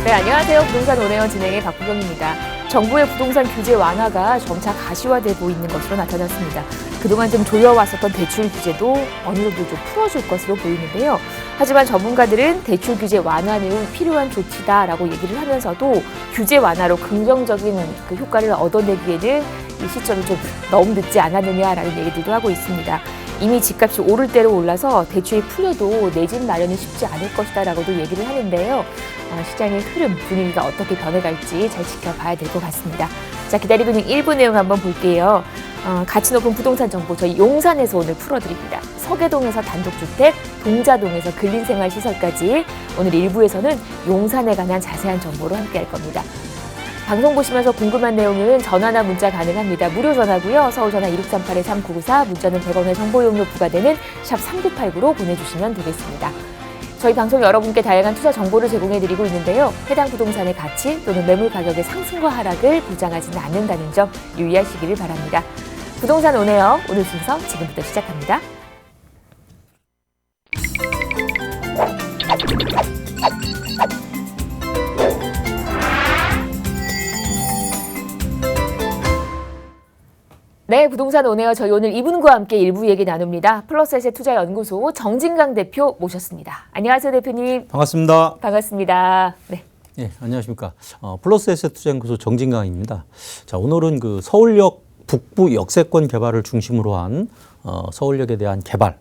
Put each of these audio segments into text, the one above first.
네, 안녕하세요. 부동산 온에어 진행의 박부경입니다. 정부의 부동산 규제 완화가 점차 가시화되고 있는 것으로 나타났습니다. 그동안 좀 조여왔었던 대출 규제도 어느 정도 좀 풀어줄 것으로 보이는데요. 하지만 전문가들은 대출 규제 완화는 필요한 조치다라고 얘기를 하면서도 규제 완화로 긍정적인 그 효과를 얻어내기에는 이 시점이 좀 너무 늦지 않았느냐라는 얘기들도 하고 있습니다. 이미 집값이 오를 대로 올라서 대출이 풀려도 내 집 마련이 쉽지 않을 것이다라고도 얘기를 하는데요. 시장의 흐름, 분위기가 어떻게 변해갈지 잘 지켜봐야 될 것 같습니다. 자, 기다리고 있는 일부 내용 한번 볼게요. 가치 높은 부동산 정보 저희 용산에서 오늘 풀어드립니다. 서계동에서 단독주택, 동자동에서 근린생활시설까지 오늘 일부에서는 용산에 관한 자세한 정보로 함께할 겁니다. 방송 보시면서 궁금한 내용은 전화나 문자 가능합니다. 무료 전화고요. 서울 전화 2638-3994, 문자는 100원의 정보 이용료 부과되는 샵 3989로 보내주시면 되겠습니다. 저희 방송 여러분께 다양한 투자 정보를 제공해드리고 있는데요. 해당 부동산의 가치 또는 매물 가격의 상승과 하락을 보장하지는 않는다는 점 유의하시기를 바랍니다. 부동산 온에어 오늘 순서 지금부터 시작합니다. 네, 부동산 온에어 저희 오늘 이분과 함께 일부 얘기 나눕니다. 플러스에셋 투자연구소 정진강 대표 모셨습니다. 안녕하세요, 대표님. 반갑습니다. 반갑습니다. 네. 네, 안녕하십니까. 플러스에셋 투자연구소 정진강입니다. 자, 오늘은 그 서울역 북부 역세권 개발을 중심으로 한 서울역에 대한 개발,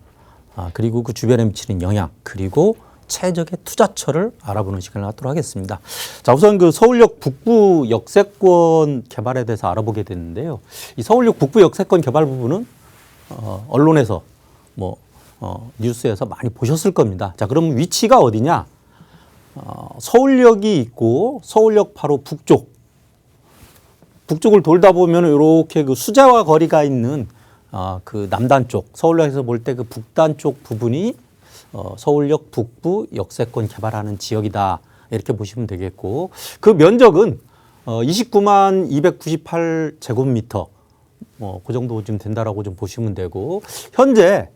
그리고 그 주변에 미치는 영향, 그리고 최적의 투자처를 알아보는 시간을 갖도록 하겠습니다. 자, 우선 그 서울역 북부 역세권 개발에 대해서 알아보게 됐는데요. 이 서울역 북부 역세권 개발 부분은 언론에서 뉴스에서 많이 보셨을 겁니다. 자, 그럼 위치가 어디냐? 서울역이 있고 서울역 바로 북쪽을 돌다 보면 이렇게 그 수자와 거리가 있는 그 남단 쪽, 서울역에서 볼 때 그 북단 쪽 부분이 서울역 북부 역세권 개발하는 지역이다. 이렇게 보시면 되겠고, 그 면적은 29만 298제곱미터, 그 정도 좀 된다라고 좀 보시면 되고, 현재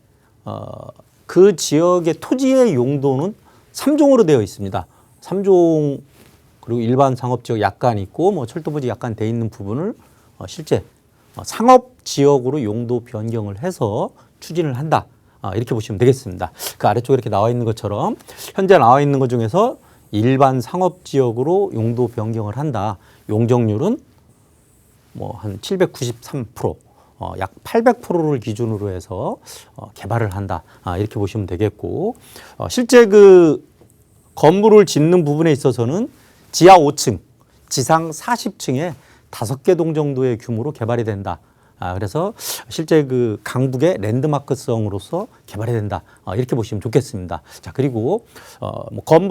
그 지역의 토지의 용도는 3종으로 되어 있습니다. 3종, 그리고 일반 상업지역 약간 있고, 철도부지 약간 돼 있는 부분을 실제 상업지역으로 용도 변경을 해서 추진을 한다. 이렇게 보시면 되겠습니다. 그 아래쪽에 이렇게 나와 있는 것처럼 현재 나와 있는 것 중에서 일반 상업지역으로 용도 변경을 한다. 용적률은 한 793%, 약 800%를 기준으로 해서 개발을 한다. 이렇게 보시면 되겠고, 실제 그 건물을 짓는 부분에 있어서는 지하 5층, 지상 40층에 5개 동 정도의 규모로 개발이 된다. 그래서 실제 그 강북의 랜드마크성으로서 개발이 된다. 이렇게 보시면 좋겠습니다. 자, 그리고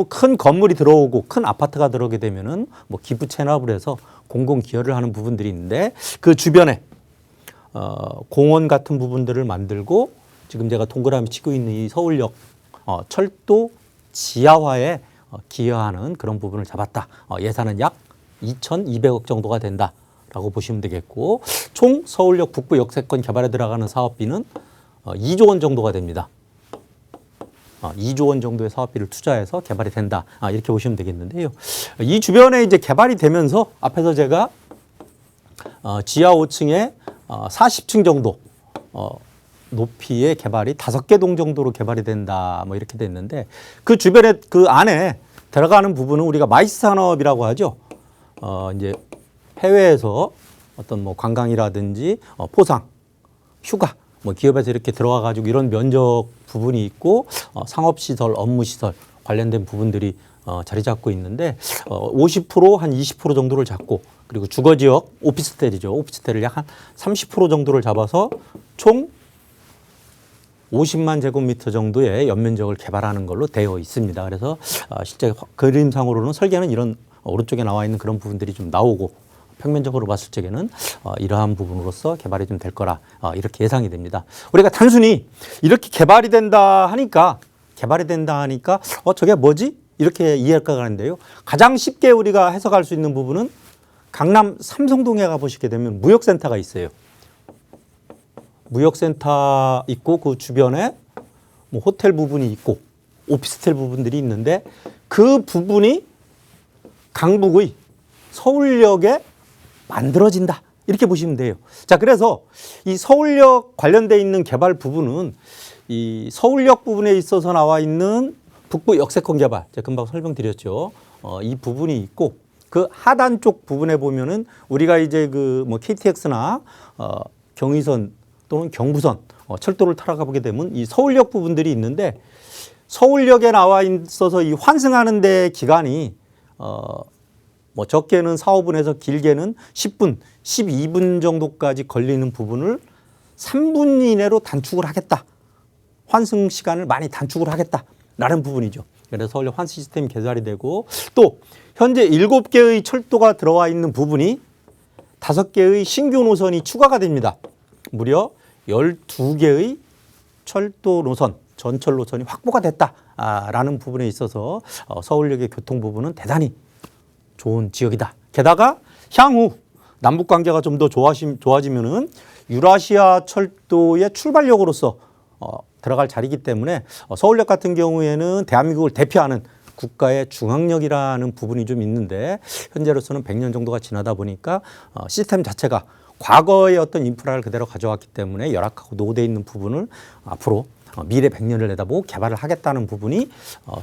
큰 건물이 들어오고 큰 아파트가 들어오게 되면은 기부 체납을 해서 공공 기여를 하는 부분들이 있는데, 그 주변에 공원 같은 부분들을 만들고 지금 제가 동그라미 치고 있는 이 서울역 철도 지하화에 기여하는 그런 부분을 잡았다. 예산은 약 2,200억 정도가 된다. 라고 보시면 되겠고, 총 서울역 북부 역세권 개발에 들어가는 사업비는 2조 원 정도가 됩니다. 2조 원 정도의 사업비를 투자해서 개발이 된다. 이렇게 보시면 되겠는데요. 이 주변에 이제 개발이 되면서 앞에서 제가 지하 5층에 40층 정도 높이의 개발이 5개 동 정도로 개발이 된다. 이렇게 됐는데, 그 주변에 그 안에 들어가는 부분은 우리가 마이스 산업이라고 하죠. 이제 해외에서 어떤 관광이라든지 포상, 휴가, 기업에서 이렇게 들어와 가지고 이런 면적 부분이 있고, 상업시설, 업무시설 관련된 부분들이 자리 잡고 있는데, 50%, 한 20% 정도를 잡고, 그리고 주거지역 오피스텔이죠. 오피스텔을 약 한 30% 정도를 잡아서 총 50만 제곱미터 정도의 연면적을 개발하는 걸로 되어 있습니다. 그래서 실제 그림상으로는 설계는 이런 오른쪽에 나와 있는 그런 부분들이 좀 나오고, 평면적으로 봤을 적에는 이러한 부분으로서 개발이 좀 될 거라 이렇게 예상이 됩니다. 우리가 단순히 이렇게 개발이 된다 하니까 저게 뭐지? 이렇게 이해할까 하는데요. 가장 쉽게 우리가 해석할 수 있는 부분은 강남 삼성동에 가보시게 되면 무역센터가 있어요. 무역센터 있고 그 주변에 호텔 부분이 있고 오피스텔 부분들이 있는데, 그 부분이 강북의 서울역에 만들어진다. 이렇게 보시면 돼요. 자, 그래서 이 서울역 관련돼 있는 개발 부분은 이 서울역 부분에 있어서 나와 있는 북부 역세권 개발, 제가 금방 설명드렸죠. 이 부분이 있고 그 하단 쪽 부분에 보면은 우리가 이제 그 뭐 KTX나 경의선 또는 경부선 철도를 타러 가보게 되면 이 서울역 부분들이 있는데 서울역에 나와 있어서 이 환승하는 데 기간이 뭐 적게는 4, 5분에서 길게는 10분, 12분 정도까지 걸리는 부분을 3분 이내로 단축을 하겠다. 환승 시간을 많이 단축을 하겠다라는 부분이죠. 그래서 서울역 환승 시스템이 개발이 되고 또 현재 7개의 철도가 들어와 있는 부분이 5개의 신규 노선이 추가가 됩니다. 무려 12개의 철도 노선, 전철 노선이 확보가 됐다라는 부분에 있어서 서울역의 교통 부분은 대단히 좋은 지역이다. 게다가 향후 남북 관계가 좀 더 좋아지면은 유라시아 철도의 출발역으로서 들어갈 자리이기 때문에 서울역 같은 경우에는 대한민국을 대표하는 국가의 중앙역이라는 부분이 좀 있는데 현재로서는 100년 정도가 지나다 보니까 시스템 자체가 과거의 어떤 인프라를 그대로 가져왔기 때문에 열악하고 노후되어 있는 부분을 앞으로 미래 100년을 내다보고 개발을 하겠다는 부분이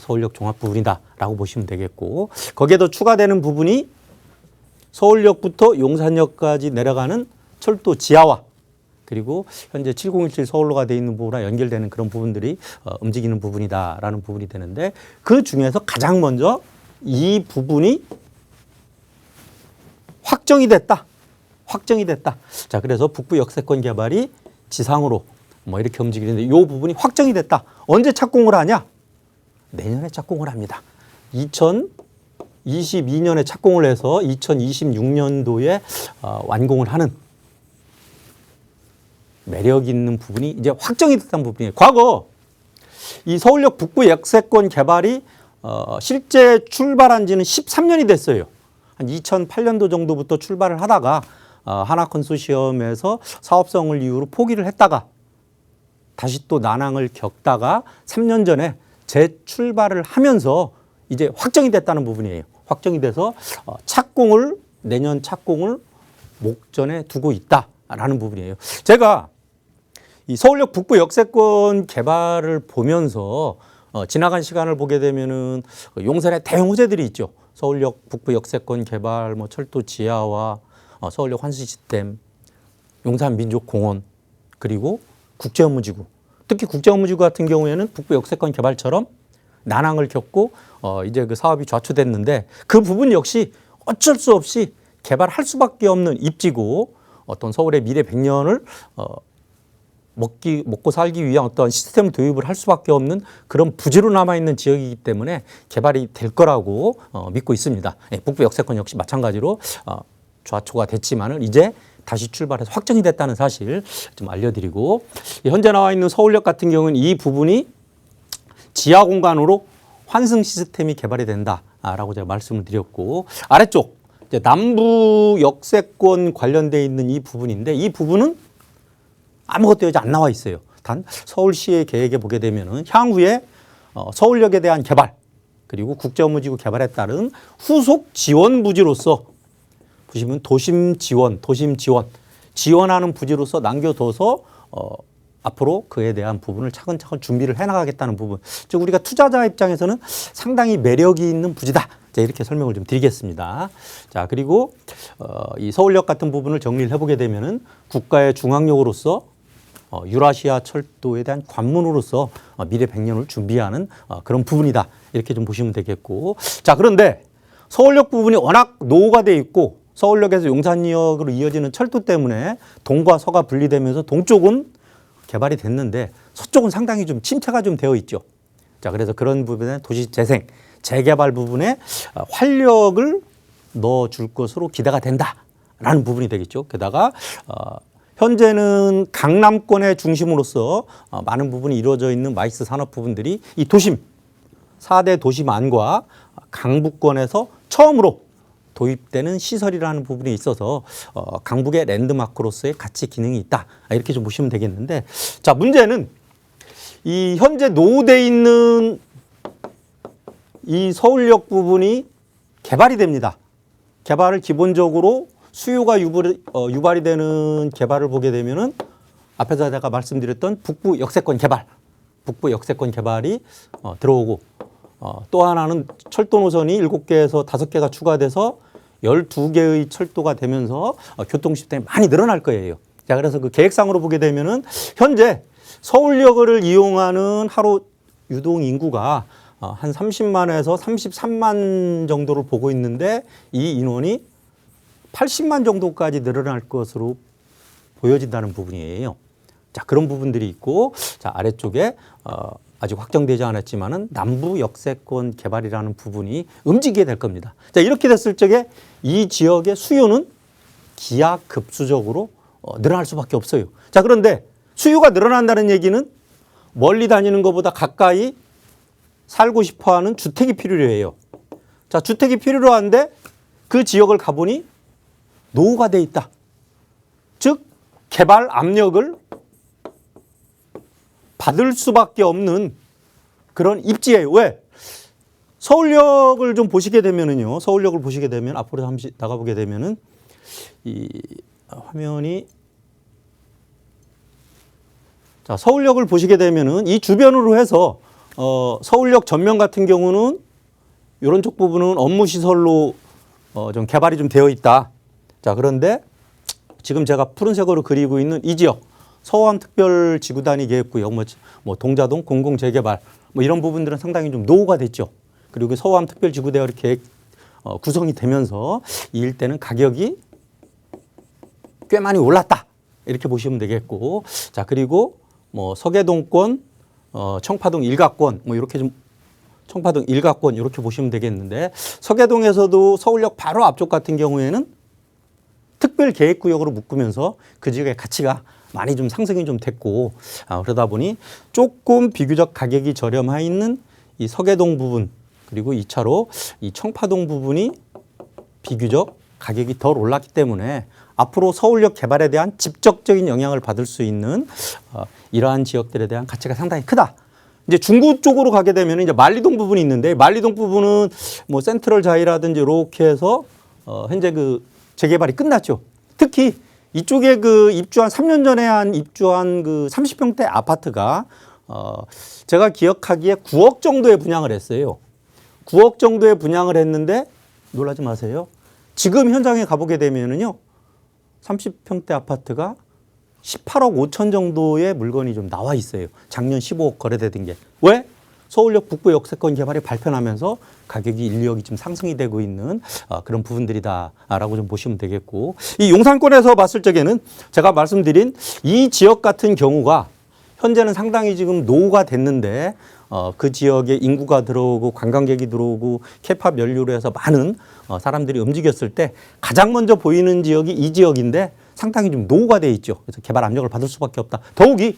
서울역 종합 부분이다라고 보시면 되겠고 거기에 더 추가되는 부분이 서울역부터 용산역까지 내려가는 철도 지하화 그리고 현재 7017 서울로가 되어 있는 부분과 연결되는 그런 부분들이 움직이는 부분이다라는 부분이 되는데 그 중에서 가장 먼저 이 부분이 확정이 됐다. 자, 그래서 북부 역세권 개발이 지상으로 뭐 이렇게 움직이는데 이 부분이 확정이 됐다. 언제 착공을 하냐? 내년에 착공을 합니다. 2022년에 착공을 해서 2026년도에 완공을 하는 매력 있는 부분이 이제 확정이 됐다는 부분이에요. 과거 이 서울역 북부 역세권 개발이 실제 출발한 지는 13년이 됐어요. 한 2008년도 정도부터 출발을 하다가 하나 컨소시엄에서 사업성을 이유로 포기를 했다가 다시 또 난항을 겪다가 3년 전에 재출발을 하면서 이제 확정이 됐다는 부분이에요. 확정이 돼서 내년 착공을 목전에 두고 있다라는 부분이에요. 제가 이 서울역 북부 역세권 개발을 보면서 지나간 시간을 보게 되면은 용산에 대형 호재들이 있죠. 서울역 북부 역세권 개발, 뭐 철도 지하화, 서울역 환승 시스템, 용산 민족공원, 그리고 국제업무지구. 특히 국제업무지구 같은 경우에는 북부 역세권 개발처럼 난항을 겪고 이제 그 사업이 좌초됐는데 그 부분 역시 어쩔 수 없이 개발할 수밖에 없는 입지고 어떤 서울의 미래 100년을 먹고 살기 위한 어떤 시스템 도입을 할 수밖에 없는 그런 부지로 남아있는 지역이기 때문에 개발이 될 거라고 믿고 있습니다. 북부 역세권 역시 마찬가지로 좌초가 됐지만은 이제 다시 출발해서 확정이 됐다는 사실 좀 알려드리고 현재 나와 있는 서울역 같은 경우는 이 부분이 지하 공간으로 환승 시스템이 개발이 된다라고 제가 말씀을 드렸고 아래쪽 이제 남부 역세권 관련돼 있는 이 부분인데 이 부분은 아무것도 여기 안 나와 있어요. 단 서울시의 계획에 보게 되면은 향후에 서울역에 대한 개발 그리고 국제업무지구 개발에 따른 후속 지원 부지로서 보시면 도심 지원하는 부지로서 남겨둬서 앞으로 그에 대한 부분을 차근차근 준비를 해나가겠다는 부분. 즉 우리가 투자자 입장에서는 상당히 매력이 있는 부지다. 자, 이렇게 설명을 좀 드리겠습니다. 자, 그리고 이 서울역 같은 부분을 정리를 해보게 되면은 국가의 중앙역으로서 유라시아 철도에 대한 관문으로서 미래 100년을 준비하는 그런 부분이다. 이렇게 좀 보시면 되겠고. 자, 그런데 서울역 부분이 워낙 노후가 돼 있고 서울역에서 용산역으로 이어지는 철도 때문에 동과 서가 분리되면서 동쪽은 개발이 됐는데 서쪽은 상당히 좀 침체가 좀 되어 있죠. 자, 그래서 그런 부분에 도시 재생, 재개발 부분에 활력을 넣어줄 것으로 기대가 된다라는 부분이 되겠죠. 게다가 현재는 강남권의 중심으로서 많은 부분이 이루어져 있는 마이스 산업 부분들이 이 도심, 4대 도심 안과 강북권에서 처음으로 도입되는 시설이라는 부분에 있어서 강북의 랜드마크로서의 가치 기능이 있다. 이렇게 좀 보시면 되겠는데 자, 문제는 이 현재 노후되어 있는 이 서울역 부분이 개발이 됩니다. 개발을 기본적으로 수요가 유발이 되는 개발을 보게 되면은 앞에서 제가 말씀드렸던 북부 역세권 개발이 들어오고 또 하나는 철도 노선이 7개에서 5개가 추가돼서 12개의 철도가 되면서 교통 시스템이 많이 늘어날 거예요. 자, 그래서 그 계획상으로 보게 되면은 현재 서울역을 이용하는 하루 유동 인구가 한 30만에서 33만 정도를 보고 있는데 이 인원이 80만 정도까지 늘어날 것으로 보여진다는 부분이에요. 자, 그런 부분들이 있고, 자, 아래쪽에 아직 확정되지 않았지만은 남부 역세권 개발이라는 부분이 움직이게 될 겁니다. 자, 이렇게 됐을 적에 이 지역의 수요는 기하급수적으로 늘어날 수밖에 없어요. 자, 그런데 수요가 늘어난다는 얘기는 멀리 다니는 것보다 가까이 살고 싶어 하는 주택이 필요로 해요. 자, 주택이 필요로 한데 그 지역을 가보니 노후가 돼 있다. 즉, 개발 압력을 받을 수밖에 없는 그런 입지예요. 왜? 서울역을 좀 보시게 되면은요. 서울역을 보시게 되면 앞으로 잠시 나가보게 되면은 이 화면이 자, 서울역을 보시게 되면은 이 주변으로 해서 서울역 전면 같은 경우는 이런 쪽 부분은 업무 시설로 좀 개발이 좀 되어 있다. 자, 그런데 지금 제가 푸른색으로 그리고 있는 이 지역 서호암 특별지구단위 계획구역, 뭐 동자동 공공재개발 뭐 이런 부분들은 상당히 좀 노후가 됐죠. 그리고 서호암 특별지구대가 계획 구성이 되면서 이 일대는 가격이 꽤 많이 올랐다. 이렇게 보시면 되겠고, 자, 그리고 뭐 서계동권, 청파동 일가권 뭐 이렇게 좀 청파동 일가권 이렇게 보시면 되겠는데 서계동에서도 서울역 바로 앞쪽 같은 경우에는 특별계획구역으로 묶으면서 그 지역의 가치가 많이 좀 상승이 좀 됐고 그러다 보니 조금 비교적 가격이 저렴해 있는 이 서계동 부분 그리고 2차로 이 청파동 부분이 비교적 가격이 덜 올랐기 때문에 앞으로 서울역 개발에 대한 직접적인 영향을 받을 수 있는 이러한 지역들에 대한 가치가 상당히 크다. 이제 중구 쪽으로 가게 되면 이제 만리동 부분이 있는데 만리동 부분은 뭐 센트럴 자이라든지 이렇게 해서 현재 그 재개발이 끝났죠. 특히 이쪽에 그 입주한 3년 전에 입주한 그 30평대 아파트가 제가 기억하기에 9억 정도에 분양을 했어요. 9억 정도에 분양을 했는데 놀라지 마세요. 지금 현장에 가보게 되면은요. 30평대 아파트가 18억 5천 정도의 물건이 좀 나와 있어요. 작년 15억 거래되던 게. 왜? 서울역 북부 역세권 개발이 발표하면서 가격이 1, 2억이 좀 상승이 되고 있는 그런 부분들이다라고 좀 보시면 되겠고 이 용산권에서 봤을 적에는 제가 말씀드린 이 지역 같은 경우가 현재는 상당히 지금 노후가 됐는데 그 지역에 인구가 들어오고 관광객이 들어오고 케이팝 연료로 해서 많은 사람들이 움직였을 때 가장 먼저 보이는 지역이 이 지역인데 상당히 좀 노후가 돼 있죠. 그래서 개발 압력을 받을 수밖에 없다. 더욱이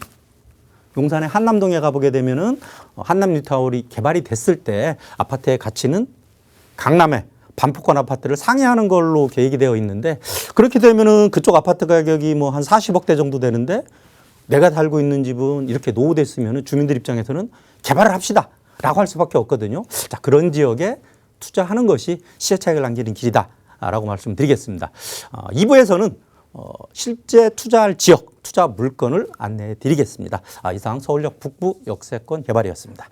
용산의 한남동에 가보게 되면은 한남 뉴타운이 개발이 됐을 때 아파트의 가치는 강남의 반포권 아파트를 상회하는 걸로 계획이 되어 있는데 그렇게 되면은 그쪽 아파트 가격이 뭐 한 40억대 정도 되는데 내가 살고 있는 집은 이렇게 노후됐으면은 주민들 입장에서는 개발을 합시다 라고 할 수밖에 없거든요. 자, 그런 지역에 투자하는 것이 시세 차익을 남기는 길이다 라고 말씀드리겠습니다. 2부에서는 실제 투자할 지역, 투자 물건을 안내해 드리겠습니다. 이상 서울역 북부 역세권 개발이었습니다.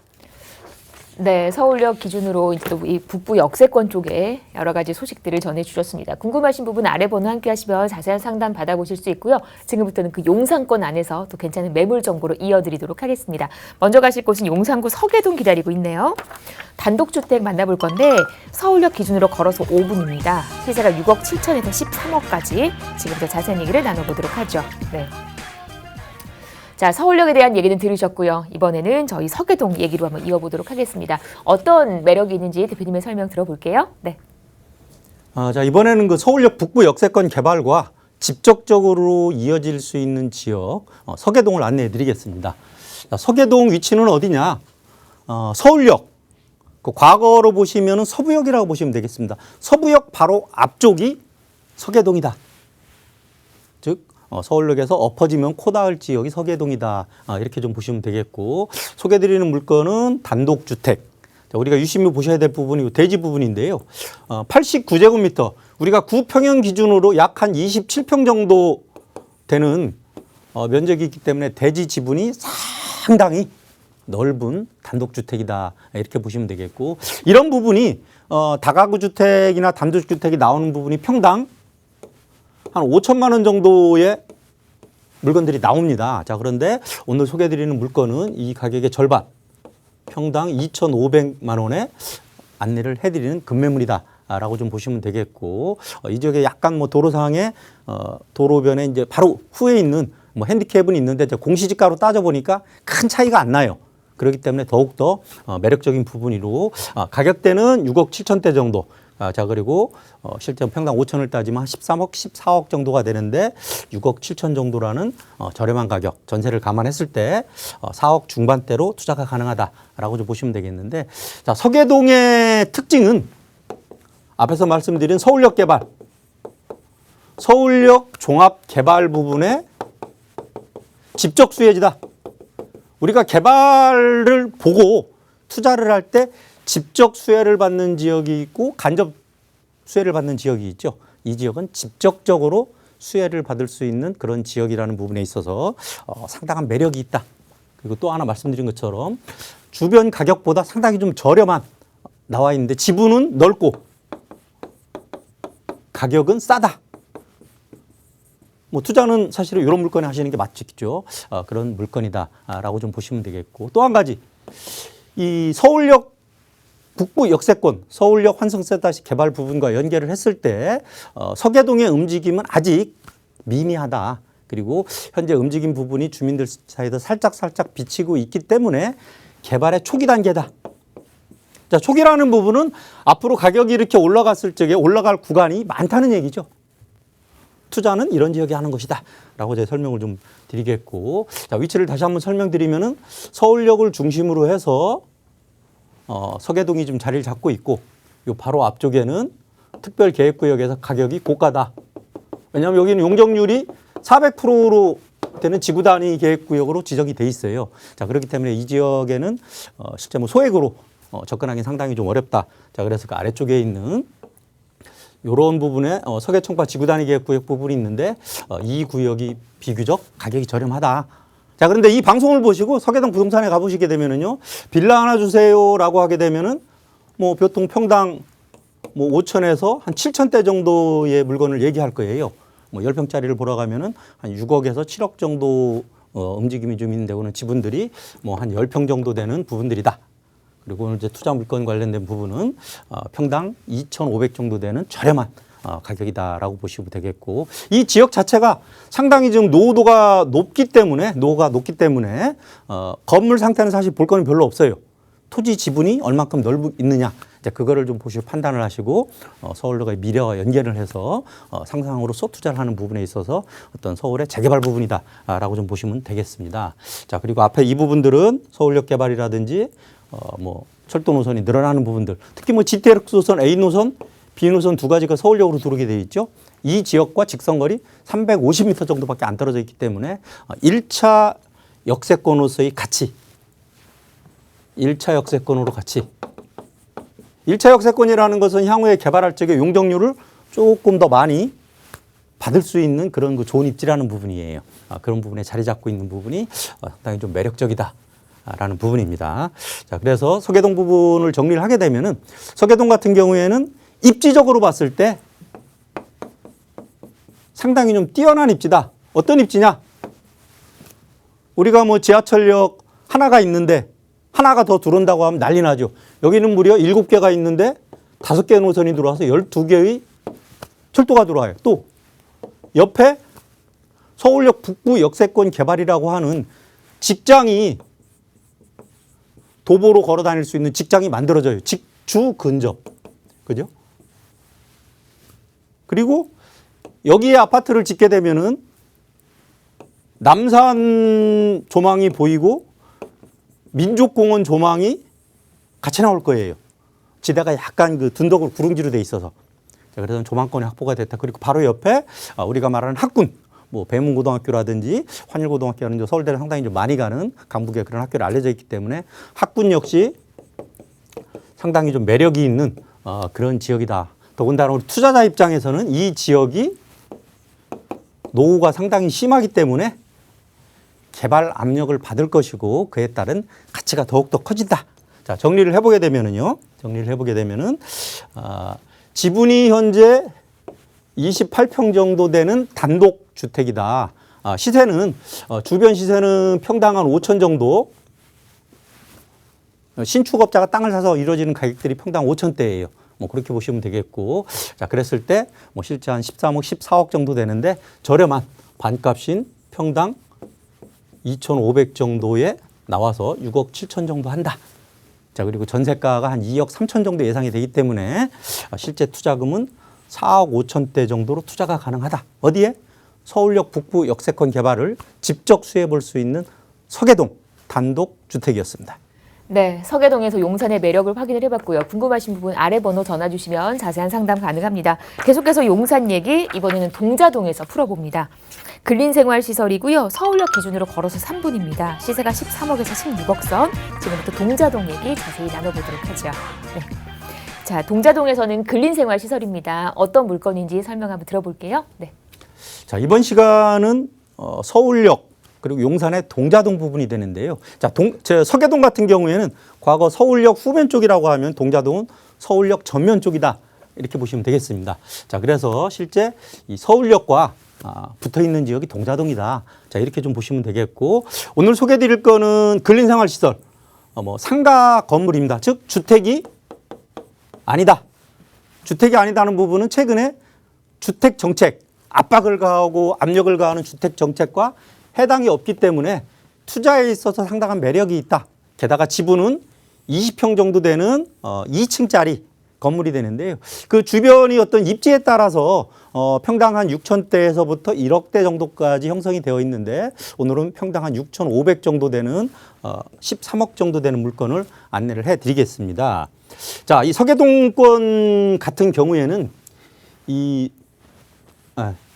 네, 서울역 기준으로 이제 또 이 북부 역세권 쪽에 여러 가지 소식들을 전해주셨습니다. 궁금하신 부분 아래 번호 함께 하시면 자세한 상담 받아보실 수 있고요. 지금부터는 그 용산권 안에서 또 괜찮은 매물 정보로 이어드리도록 하겠습니다. 먼저 가실 곳은 용산구 서계동 기다리고 있네요. 단독주택 만나볼 건데 서울역 기준으로 걸어서 5분입니다. 시세가 6억 7천에서 13억까지 지금부터 자세한 얘기를 나눠보도록 하죠. 네. 자, 서울역에 대한 얘기는 들으셨고요. 이번에는 저희 서계동 얘기로 한번 이어보도록 하겠습니다. 어떤 매력이 있는지 대표님의 설명 들어볼게요. 네. 자, 이번에는 그 서울역 북부 역세권 개발과 직접적으로 이어질 수 있는 지역 서계동을 안내해 드리겠습니다. 자, 서계동 위치는 어디냐? 서울역. 그 과거로 보시면 서부역이라고 보시면 되겠습니다. 서부역 바로 앞쪽이 서계동이다. 즉 서울역에서 엎어지면 코 닿을 지역이 서계동이다. 이렇게 좀 보시면 되겠고 소개드리는 물건은 단독주택. 자, 우리가 유심히 보셔야 될 부분이 대지 부분인데요. 89제곱미터, 우리가 구평형 기준으로 약 한 27평 정도 되는 면적이 있기 때문에 대지 지분이 상당히 넓은 단독주택이다, 이렇게 보시면 되겠고, 이런 부분이 다가구 주택이나 단독주택이 나오는 부분이 평당 한 5천만 원 정도의 물건들이 나옵니다. 자, 그런데 오늘 소개해드리는 물건은 이 가격의 절반, 평당 2,500만 원에 안내를 해드리는 급매물이다 라고 좀 보시면 되겠고, 이 지역에 약간 뭐 도로상에 도로변에 이제 바로 후에 있는 뭐 핸디캡은 있는데 공시지가로 따져보니까 큰 차이가 안 나요. 그렇기 때문에 더욱더 매력적인 부분으로 가격대는 6억 7천대 정도. 자, 그리고 실제 평당 5천을 따지면 한 13억, 14억 정도가 되는데 6억 7천 정도라는 저렴한 가격, 전세를 감안했을 때 4억 중반대로 투자가 가능하다라고 좀 보시면 되겠는데, 자, 서계동의 특징은 앞에서 말씀드린 서울역 개발, 서울역 종합 개발 부분의 집적 수혜지다. 우리가 개발을 보고 투자를 할 때 직접 수혜를 받는 지역이 있고 간접 수혜를 받는 지역이 있죠. 이 지역은 직접적으로 수혜를 받을 수 있는 그런 지역이라는 부분에 있어서 상당한 매력이 있다. 그리고 또 하나 말씀드린 것처럼 주변 가격보다 상당히 좀 저렴한 나와 있는데 지분은 넓고 가격은 싸다. 뭐 투자는 사실은 이런 물건에 하시는 게 맞겠죠. 그런 물건이다라고 좀 보시면 되겠고, 또 한 가지, 이 서울역 북부 역세권, 서울역 환승센터시 개발 부분과 연계를 했을 때 서계동의 움직임은 아직 미미하다. 그리고 현재 움직임 부분이 주민들 사이에서 살짝 비치고 있기 때문에 개발의 초기 단계다. 자, 초기라는 부분은 앞으로 가격이 이렇게 올라갔을 적에 올라갈 구간이 많다는 얘기죠. 투자는 이런 지역에 하는 것이다 라고 제가 설명을 좀 드리겠고, 자, 위치를 다시 한번 설명드리면은 서울역을 중심으로 해서 서계동이 좀 자리를 잡고 있고, 요 바로 앞쪽에는 특별계획구역에서 가격이 고가다. 왜냐하면 여기는 용적률이 400%로 되는 지구 단위 계획구역으로 지정이 돼 있어요. 자, 그렇기 때문에 이 지역에는 실제 뭐 소액으로 접근하기 상당히 좀 어렵다. 자, 그래서 그 아래쪽에 있는 이런 부분에 서계청파 지구 단위 계획구역 부분이 있는데 이 구역이 비교적 가격이 저렴하다. 자, 그런데 이 방송을 보시고 서계동 부동산에 가보시게 되면은요, 빌라 하나 주세요라고 하게 되면은 뭐 보통 평당 뭐 5천에서 한 7천대 정도의 물건을 얘기할 거예요. 뭐 10평짜리를 보러 가면은 한 6억에서 7억 정도 움직임이 좀 있는 데고는 지분들이 뭐 한 10평 정도 되는 부분들이다. 그리고 이제 투자 물건 관련된 부분은 평당 2,500 정도 되는 저렴한 가격이다라고 보시면 되겠고, 이 지역 자체가 상당히 지금 노후가 높기 때문에 건물 상태는 사실 볼 거는 별로 없어요. 토지 지분이 얼만큼 넓고 있느냐, 이제 그거를 좀 보시고 판단을 하시고 서울역의 미래와 연계를 해서 상상으로서 투자를 하는 부분에 있어서 어떤 서울의 재개발 부분이다라고 좀 보시면 되겠습니다. 자, 그리고 앞에 이 부분들은 서울역 개발이라든지 뭐 철도 노선이 늘어나는 부분들, 특히 뭐 GTX 노선, A 노선, B 노선 두 가지가 서울역으로 들어오게 되어 있죠. 이 지역과 직선거리 350m 정도밖에 안 떨어져 있기 때문에 1차 역세권으로서의 가치, 1차 역세권으로 가치. 1차 역세권이라는 것은 향후에 개발할 적에 용적률을 조금 더 많이 받을 수 있는 그런 그 좋은 입지라는 부분이에요. 그런 부분에 자리 잡고 있는 부분이 상당히 좀 매력적이다 라는 부분입니다. 자, 그래서 서계동 부분을 정리를 하게 되면은 서계동 같은 경우에는 입지적으로 봤을 때 상당히 좀 뛰어난 입지다. 어떤 입지냐? 우리가 뭐 지하철역 하나가 있는데 하나가 더 들어온다고 하면 난리 나죠. 여기는 무려 7개가 있는데 5개 노선이 들어와서 12개의 철도가 들어와요. 또 옆에 서울역 북부 역세권 개발이라고 하는 직장이 도보로 걸어 다닐 수 있는 직장이 만들어져요. 직주 근접. 그죠? 그리고 여기에 아파트를 짓게 되면은 남산 조망이 보이고 민족공원 조망이 같이 나올 거예요. 지대가 약간 그 둔덕으로 구릉지로 돼 있어서. 자, 그래서 조망권이 확보가 됐다. 그리고 바로 옆에 우리가 말하는 학군, 뭐 배문고등학교라든지 환일고등학교라든지 서울대는 상당히 좀 많이 가는 강북의 그런 학교를 알려져 있기 때문에 학군 역시 상당히 좀 매력이 있는 그런 지역이다. 더군다나 우리 투자자 입장에서는 이 지역이 노후가 상당히 심하기 때문에 개발 압력을 받을 것이고 그에 따른 가치가 더욱더 커진다. 자, 정리를 해보게 되면은요. 지분이 현재 28평 정도 되는 단독 주택이다. 시세는 주변 시세는 평당 한 5천 정도. 신축업자가 땅을 사서 이루어지는 가격들이 평당 5천대예요. 뭐 그렇게 보시면 되겠고, 자 그랬을 때 뭐 실제 한 13억, 14억 정도 되는데 저렴한 반값인 평당 2,500 정도에 나와서 6억 7천 정도 한다. 자 그리고 전세가가 한 2억 3천 정도 예상이 되기 때문에 실제 투자금은 4억 5천대 정도로 투자가 가능하다. 어디에? 서울역 북부 역세권 개발을 직접 수해 볼 수 있는 서계동 단독 주택이었습니다. 네, 서계동에서 용산의 매력을 확인을 해봤고요. 궁금하신 부분 아래 번호 전화 주시면 자세한 상담 가능합니다. 계속해서 용산 얘기 이번에는 동자동에서 풀어봅니다. 근린생활시설이고요. 서울역 기준으로 걸어서 3분입니다. 시세가 13억에서 16억 선. 지금부터 동자동 얘기 자세히 나눠보도록 하죠. 네. 자, 동자동에서는 근린생활시설입니다. 어떤 물건인지 설명 한번 들어볼게요. 네. 자, 이번 시간은 서울역 그리고 용산의 동자동 부분이 되는데요. 자, 서계동 같은 경우에는 과거 서울역 후면 쪽이라고 하면 동자동은 서울역 전면 쪽이다. 이렇게 보시면 되겠습니다. 자, 그래서 실제 이 서울역과 붙어 있는 지역이 동자동이다. 자, 이렇게 좀 보시면 되겠고, 오늘 소개해 드릴 거는 근린생활시설, 상가 건물입니다. 즉, 주택이 아니다. 주택이 아니다는 부분은 최근에 주택 정책, 압박을 가하고 압력을 가하는 주택 정책과 해당이 없기 때문에 투자에 있어서 상당한 매력이 있다. 게다가 지분은 20평 정도 되는 2층짜리 건물이 되는데요. 그 주변이 어떤 입지에 따라서 평당 한 6천대에서부터 1억대 정도까지 형성이 되어 있는데 오늘은 평당 한 6,500 정도 되는 13억 정도 되는 물건을 안내를 해드리겠습니다. 자, 이 서계동권 같은 경우에는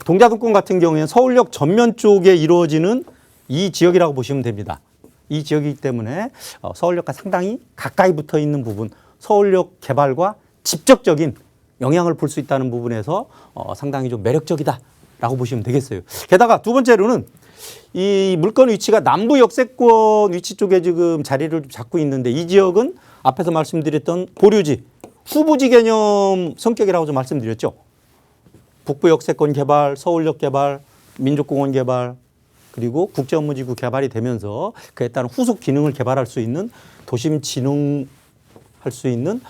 동자동권 같은 경우에는 서울역 전면 쪽에 이루어지는 이 지역이라고 보시면 됩니다. 이 지역이기 때문에 서울역과 상당히 가까이 붙어 있는 부분, 서울역 개발과 직접적인 영향을 볼 수 있다는 부분에서 상당히 좀 매력적이다라고 보시면 되겠어요. 게다가 두 번째로는 이 물건 위치가 남부 역세권 위치 쪽에 지금 자리를 잡고 있는데 이 지역은 앞에서 말씀드렸던 보류지, 후부지 개념 성격이라고 좀 말씀드렸죠. 북부 역세권 개발, 서울역 개발, 민족공원 개발, 그리고 국제업무지구 개발이 되면서 그에 따른 후속 기능을 개발할 수 있는 도심 진흥할 수 있는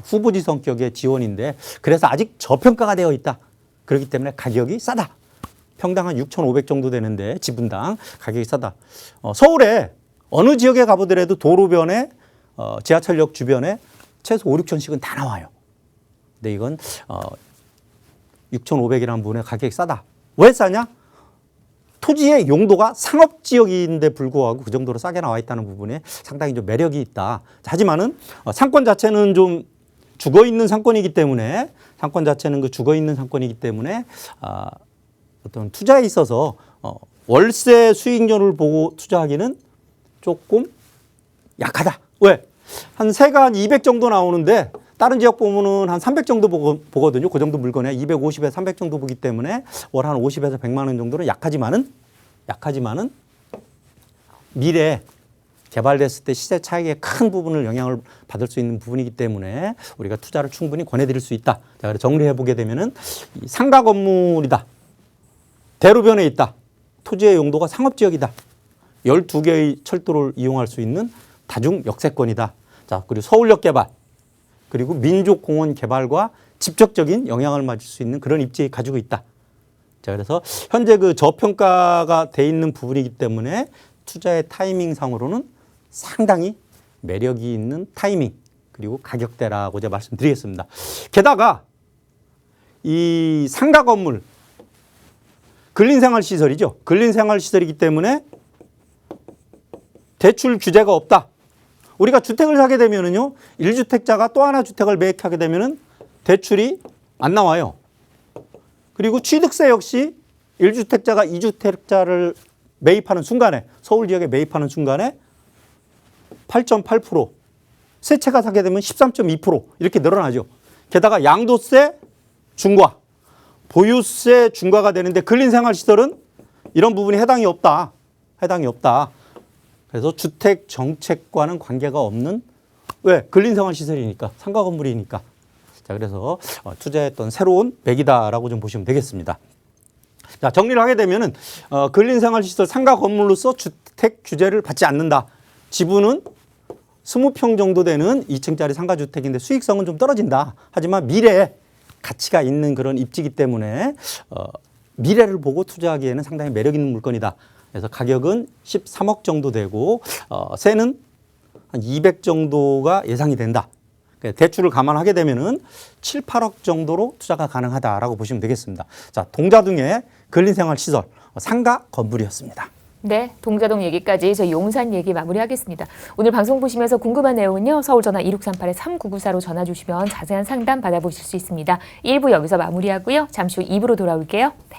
후부지 성격의 지원인데 그래서 아직 저평가가 되어 있다. 그렇기 때문에 가격이 싸다. 평당 한 6,500 정도 되는데 지분당 가격이 싸다. 서울에 어느 지역에 가보더라도 도로변에 지하철역 주변에 최소 5, 6천씩은 다 나와요. 근데 이건 6,500이라는 부분에 가격이 싸다. 왜 싸냐? 토지의 용도가 상업지역인데 불구하고 그 정도로 싸게 나와 있다는 부분에 상당히 좀 매력이 있다. 하지만은 상권 자체는 좀 죽어있는 상권이기 때문에 어떤 투자에 있어서 월세 수익률을 보고 투자하기는 조금 약하다. 왜? 한 세가 한 200 정도 나오는데 다른 지역 보면은 한 300 정도 보거든요. 그 정도 물건에 250에서 300 정도 보기 때문에 월 한 50에서 100만 원 정도는 약하지만은 미래에 개발됐을 때 시세 차익의 큰 부분을 영향을 받을 수 있는 부분이기 때문에 우리가 투자를 충분히 권해드릴 수 있다. 자, 그래서 정리해 보게 되면은 이 상가 건물이다. 대로변에 있다. 토지의 용도가 상업지역이다. 12개의 철도를 이용할 수 있는 다중 역세권이다. 자, 그리고 서울역 개발, 그리고 민족공원 개발과 직접적인 영향을 맞을 수 있는 그런 입지에 가지고 있다. 자, 그래서 현재 그 저평가가 돼 있는 부분이기 때문에 투자의 타이밍 상으로는 상당히 매력이 있는 타이밍 그리고 가격대라고 제가 말씀드리겠습니다. 게다가 이 상가 건물 근린생활시설이죠. 근린생활시설이기 때문에 대출 규제가 없다. 우리가 주택을 사게 되면은요, 1주택자가 또 하나 주택을 매입하게 되면은 대출이 안 나와요. 그리고 취득세 역시 1주택자가 2주택자를 매입하는 순간에, 서울 지역에 매입하는 순간에 8.8% 세 채가 사게 되면 13.2% 이렇게 늘어나죠. 게다가 양도세 중과, 보유세 중과가 되는데 근린생활시설은 이런 부분이 해당이 없다. 해당이 없다. 그래서 주택 정책과는 관계가 없는, 왜? 근린생활시설이니까, 상가 건물이니까. 자, 그래서 투자했던 새로운 백이다라고 좀 보시면 되겠습니다. 자, 정리를 하게 되면은 근린생활시설 상가 건물로서 주택 규제를 받지 않는다. 지분은 20평 정도 되는 2층짜리 상가주택인데 수익성은 좀 떨어진다. 하지만 미래에 가치가 있는 그런 입지이기 때문에 미래를 보고 투자하기에는 상당히 매력 있는 물건이다. 그래서 가격은 13억 정도 되고 세는 한 200 정도가 예상이 된다. 대출을 감안하게 되면은 7, 8억 정도로 투자가 가능하다라고 보시면 되겠습니다. 자, 동자동의 근린생활시설 상가 건물이었습니다. 네, 동자동 얘기까지 저희 용산 얘기 마무리하겠습니다. 오늘 방송 보시면서 궁금한 내용은요. 서울 전화 2638-3994로 전화 주시면 자세한 상담 받아보실 수 있습니다. 1부 여기서 마무리하고요. 잠시 후 2부로 돌아올게요. 네.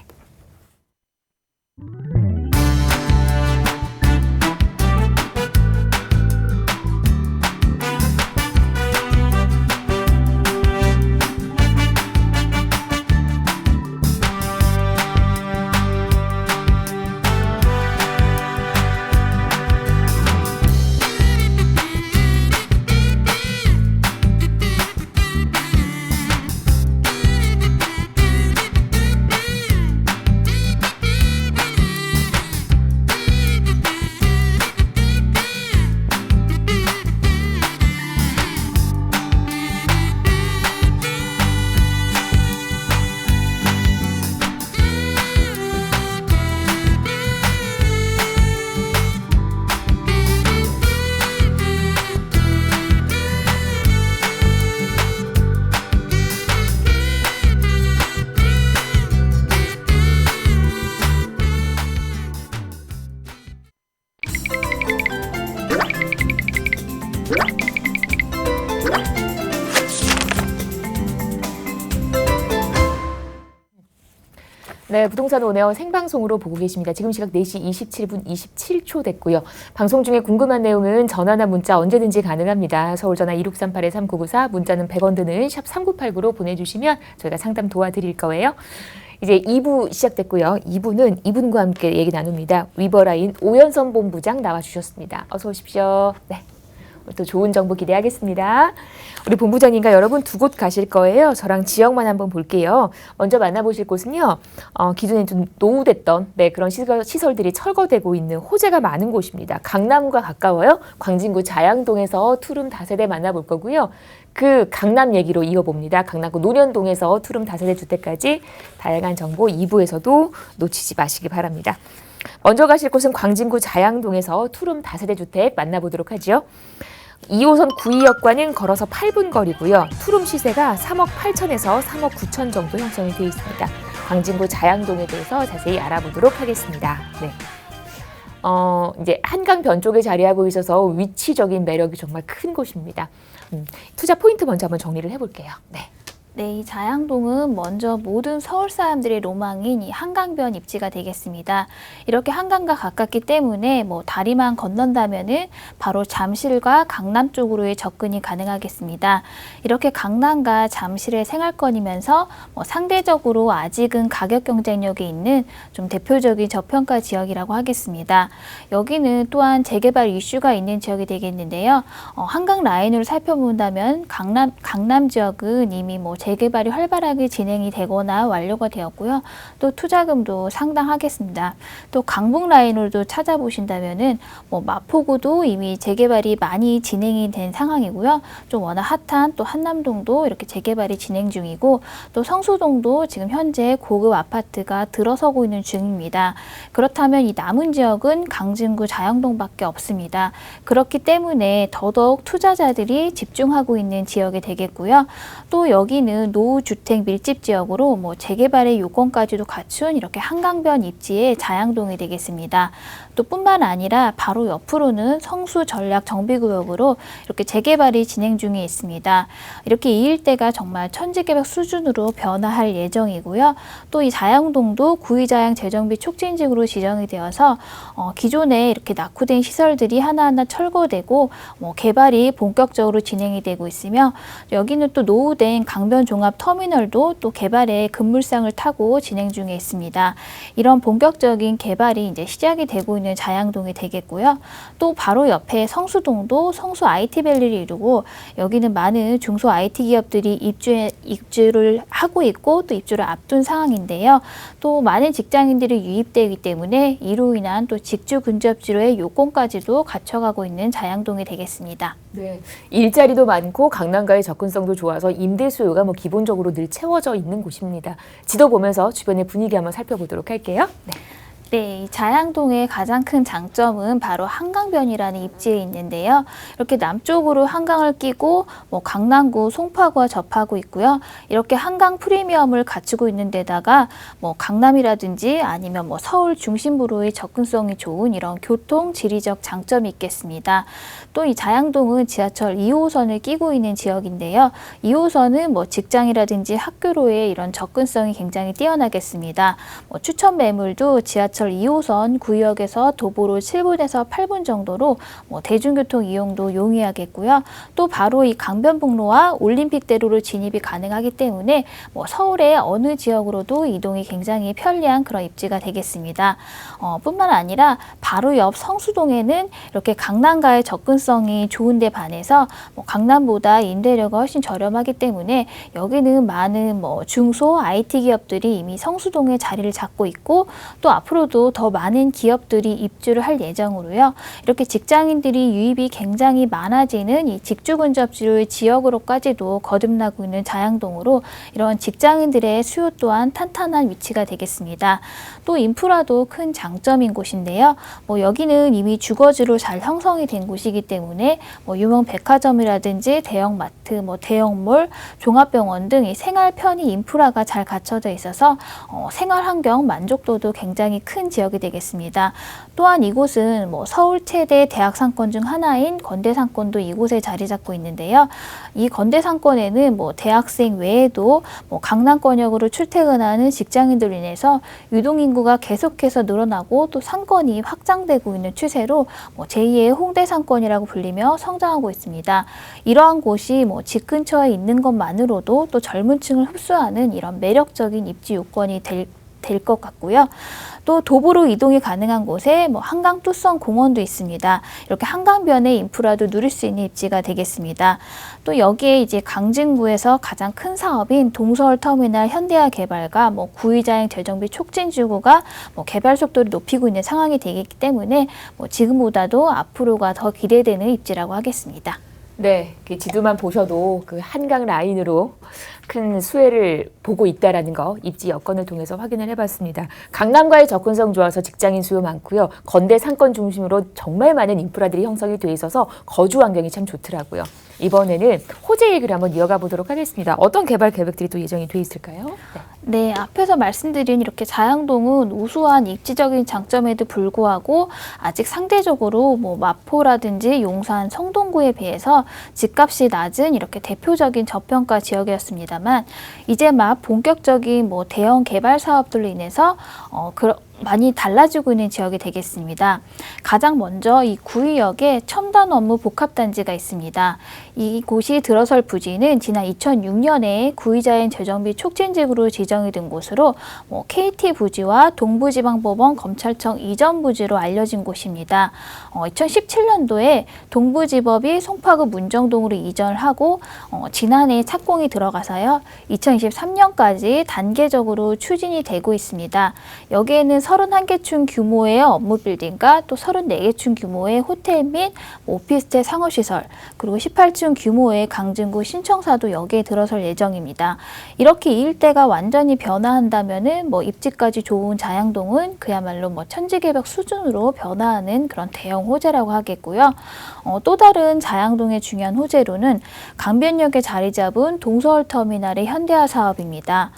네, 부동산 오네어 생방송으로 보고 계십니다. 지금 시각 4시 27분 27초 됐고요. 방송 중에 궁금한 내용은 전화나 문자 언제든지 가능합니다. 서울 전화 2638-3994, 문자는 100원 드는 샵 3989로 보내주시면 저희가 상담 도와드릴 거예요. 이제 2부 시작됐고요. 2부는 이분과 함께 얘기 나눕니다. 위버라인 오연선 본부장 나와주셨습니다. 어서 오십시오. 네. 또 좋은 정보 기대하겠습니다. 우리 본부장님과 여러분 두 곳 가실 거예요. 저랑 지역만 한번 볼게요. 먼저 만나보실 곳은요. 기존에 좀 노후됐던 그런 시설들이 철거되고 있는 호재가 많은 곳입니다. 강남과 가까워요. 광진구 자양동에서 투룸 다세대 만나볼 거고요. 그 강남 얘기로 이어봅니다. 강남구 논현동에서 투룸 다세대 주택까지 다양한 정보 2부에서도 놓치지 마시기 바랍니다. 먼저 가실 곳은 광진구 자양동에서 투룸 다세대 주택 만나보도록 하죠. 2호선 구의역과는 걸어서 8분 거리고요. 투룸 시세가 3억 8천에서 3억 9천 정도 형성이 되어 있습니다. 광진구 자양동에 대해서 자세히 알아보도록 하겠습니다. 네. 이제 한강변 쪽에 자리하고 있어서 위치적인 매력이 정말 큰 곳입니다. 투자 포인트 먼저 한번 정리를 해볼게요. 네. 네, 이 자양동은 먼저 모든 서울 사람들의 로망인 이 한강변 입지가 되겠습니다. 이렇게 한강과 가깝기 때문에 다리만 건넌다면은 바로 잠실과 강남 쪽으로의 접근이 가능하겠습니다. 이렇게 강남과 잠실의 생활권이면서 상대적으로 아직은 가격 경쟁력이 있는 좀 대표적인 저평가 지역이라고 하겠습니다. 여기는 또한 재개발 이슈가 있는 지역이 되겠는데요. 한강 라인으로 살펴본다면 강남 지역은 이미 재개발이 활발하게 진행이 되거나 완료가 되었고요. 또 투자금도 상당하겠습니다. 또 강북 라인으로도 찾아보신다면은 마포구도 이미 재개발이 많이 진행이 된 상황이고요. 좀 워낙 핫한 또 한남동도 이렇게 재개발이 진행 중이고 또 성수동도 지금 현재 고급 아파트가 들어서고 있는 중입니다. 그렇다면 이 남은 지역은 광진구 자양동밖에 없습니다. 그렇기 때문에 더더욱 투자자들이 집중하고 있는 지역이 되겠고요. 또 여기는 여기는 노후주택 밀집 지역으로 뭐 재개발의 요건까지도 갖춘 이렇게 한강변 입지의 자양동이 되겠습니다. 또 뿐만 아니라 바로 옆으로는 성수 전략 정비구역으로 이렇게 재개발이 진행 중에 있습니다. 이렇게 이 일대가 정말 천지개벽 수준으로 변화할 예정이고요. 또 이 자양동도 구의자양 재정비 촉진지구로 지정이 되어서 기존에 이렇게 낙후된 시설들이 하나하나 철거되고 개발이 본격적으로 진행이 되고 있으며 여기는 또 노후된 강변 종합 터미널도 또 개발의 급물상을 타고 진행 중에 있습니다. 이런 본격적인 개발이 이제 시작이 되고 있는 자양동이 되겠고요. 또 바로 옆에 성수동도 성수 IT밸리를 이루고 여기는 많은 중소 IT 기업들이 입주를 하고 있고 또 입주를 앞둔 상황인데요. 또 많은 직장인들이 유입되기 때문에 이로 인한 또 직주 근접지로의 요건까지도 갖춰가고 있는 자양동이 되겠습니다. 네, 일자리도 많고 강남과의 접근성도 좋아서 임대 수요가 뭐 기본적으로 늘 채워져 있는 곳입니다. 지도 보면서 주변의 분위기 한번 살펴보도록 할게요. 네, 이 자양동의 가장 큰 장점은 바로 한강변이라는 입지에 있는데요. 이렇게 남쪽으로 한강을 끼고 강남구 송파구와 접하고 있고요. 이렇게 한강 프리미엄을 갖추고 있는 데다가 강남이라든지 아니면 서울 중심부로의 접근성이 좋은 이런 교통 지리적 장점이 있겠습니다. 또 이 자양동은 지하철 2호선을 끼고 있는 지역인데요. 2호선은 직장이라든지 학교로의 이런 접근성이 굉장히 뛰어나겠습니다. 추천 매물도 지하철 2호선 구역에서 도보로 7분에서 8분 정도로 대중교통 이용도 용이하겠고요. 또 바로 이 강변북로와 올림픽대로로 진입이 가능하기 때문에 서울의 어느 지역으로도 이동이 굉장히 편리한 그런 입지가 되겠습니다. 뿐만 아니라 바로 옆 성수동에는 이렇게 강남과의 접근성이 좋은데 반해서 강남보다 임대료가 훨씬 저렴하기 때문에 여기는 많은 중소 IT 기업들이 이미 성수동에 자리를 잡고 있고 또 앞으로도 더 많은 기업들이 입주를 할 예정으로요. 이렇게 직장인들이 유입이 굉장히 많아지는 이 직주 근접지로의 지역으로까지도 거듭나고 있는 자양동으로 이런 직장인들의 수요 또한 탄탄한 위치가 되겠습니다. 또 인프라도 큰 장점인 곳인데요. 여기는 이미 주거지로 잘 형성이 된 곳이기 때문에 유명 백화점이라든지 대형마트, 대형몰, 종합병원 등 이 생활 편의 인프라가 잘 갖춰져 있어서 생활 환경 만족도도 굉장히 큰 지역이 되겠습니다. 또한 이곳은 서울 최대 대학 상권 중 하나인 건대 상권도 이곳에 자리 잡고 있는데요. 이 건대 상권에는 대학생 외에도 강남권역으로 출퇴근하는 직장인들로 인해서 유동인구가 계속해서 늘어나고 또 상권이 확장되고 있는 추세로 제2의 홍대 상권이라고 불리며 성장하고 있습니다. 이러한 곳이 집 근처에 있는 것만으로도 또 젊은 층을 흡수하는 이런 매력적인 입지 요건이 될 것 같고요. 또 도보로 이동이 가능한 곳에 한강 뚜성 공원도 있습니다. 이렇게 한강변의 인프라도 누릴 수 있는 입지가 되겠습니다. 또 여기에 이제 강진구에서 가장 큰 사업인 동서울 터미널 현대화 개발과 구의자행 재정비 촉진지구가 개발 속도를 높이고 있는 상황이 되기 때문에 지금보다도 앞으로가 더 기대되는 입지라고 하겠습니다. 네, 지도만 보셔도 그 한강 라인으로 큰 수혜를 보고 있다라는 거 입지 여건을 통해서 확인을 해봤습니다. 강남과의 접근성 좋아서 직장인 수요 많고요. 건대 상권 중심으로 정말 많은 인프라들이 형성이 돼 있어서 거주 환경이 참 좋더라고요. 이번에는 호재 얘기를 한번 이어가 보도록 하겠습니다. 어떤 개발 계획들이 또 예정이 돼 있을까요? 네, 앞에서 말씀드린 이렇게 자양동은 우수한 입지적인 장점에도 불구하고 아직 상대적으로 마포라든지 용산, 성동구에 비해서 집값이 낮은 이렇게 대표적인 저평가 지역이었습니다만 이제 막 본격적인 대형 개발 사업들로 인해서 많이 달라지고 있는 지역이 되겠습니다. 가장 먼저 이 구의역에 첨단 업무 복합단지가 있습니다. 이곳이 들어설 부지는 지난 2006년에 구의자행 재정비 촉진지구로 지정이 된 곳으로 KT 부지와 동부지방법원 검찰청 이전 부지로 알려진 곳입니다. 2017년도에 동부지법이 송파구 문정동으로 이전을 하고 지난해 착공이 들어가서요. 2023년까지 단계적으로 추진이 되고 있습니다. 여기에는 31개층 규모의 업무 빌딩과 또 34개층 규모의 호텔 및 오피스텔 상업시설, 그리고 18층 규모의 강진구 신청사도 여기에 들어설 예정입니다. 이렇게 이 일대가 완전히 변화한다면은 뭐 입지까지 좋은 자양동은 그야말로 뭐 천지개벽 수준으로 변화하는 그런 대형 호재라고 하겠고요. 또 다른 자양동의 중요한 호재로는 강변역에 자리 잡은 동서울터미널의 현대화 사업입니다.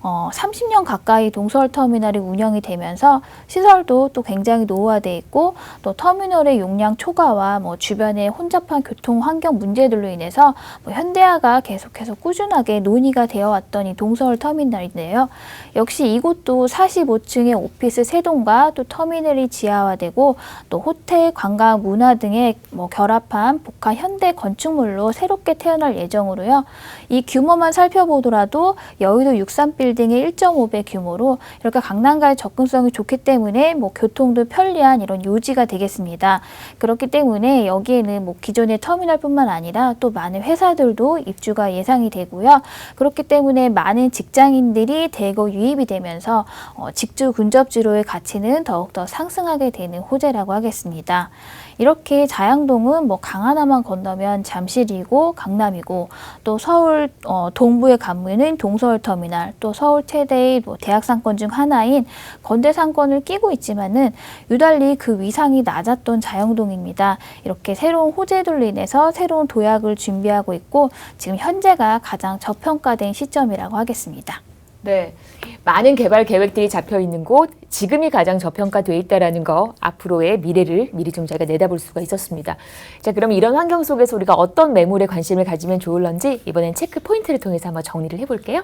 30년 가까이 동서울터미널이 운영이 되면서 시설도 또 굉장히 노후화돼 있고 또 터미널의 용량 초과와 뭐 주변의 혼잡한 교통 환경 문제들로 인해서 뭐 현대화가 계속해서 꾸준하게 논의가 되어 왔던 이 동서울터미널인데요. 역시 이곳도 45층의 오피스 3동과 또 터미널이 지하화되고 또 호텔, 관광, 문화 등의 뭐 결합한 복합 현대 건축물로 새롭게 태어날 예정으로요. 이 규모만 살펴보더라도 여의도 63빌딩의 1.5배 규모로 이렇게 강남과의 접근성이 좋기 때문에 뭐 교통도 편리한 이런 요지가 되겠습니다. 그렇기 때문에 여기에는 뭐 기존의 터미널뿐만 아니라 또 많은 회사들도 입주가 예상이 되고요. 그렇기 때문에 많은 직장인들이 대거 유입이 되면서 직주 근접지로의 가치는 더욱더 상승하게 되는 호재라고 하겠습니다. 이렇게 자양동은 뭐 강 하나만 건너면 잠실이고 강남이고 또 서울 동부의 간무는 동서울터미널, 또 서울 최대의 뭐 대학 상권 중 하나인 건대 상권을 끼고 있지만은 유달리 그 위상이 낮았던 자양동입니다. 이렇게 새로운 호재들로 인해서 새로운 도약을 준비하고 있고 지금 현재가 가장 저평가된 시점이라고 하겠습니다. 네, 많은 개발 계획들이 잡혀 있는 곳, 지금이 가장 저평가돼 있다라는 거, 앞으로의 미래를 미리 좀 저희가 내다볼 수가 있었습니다. 자, 그럼 이런 환경 속에서 우리가 어떤 매물에 관심을 가지면 좋을런지 이번엔 체크 포인트를 통해서 한번 정리를 해볼게요.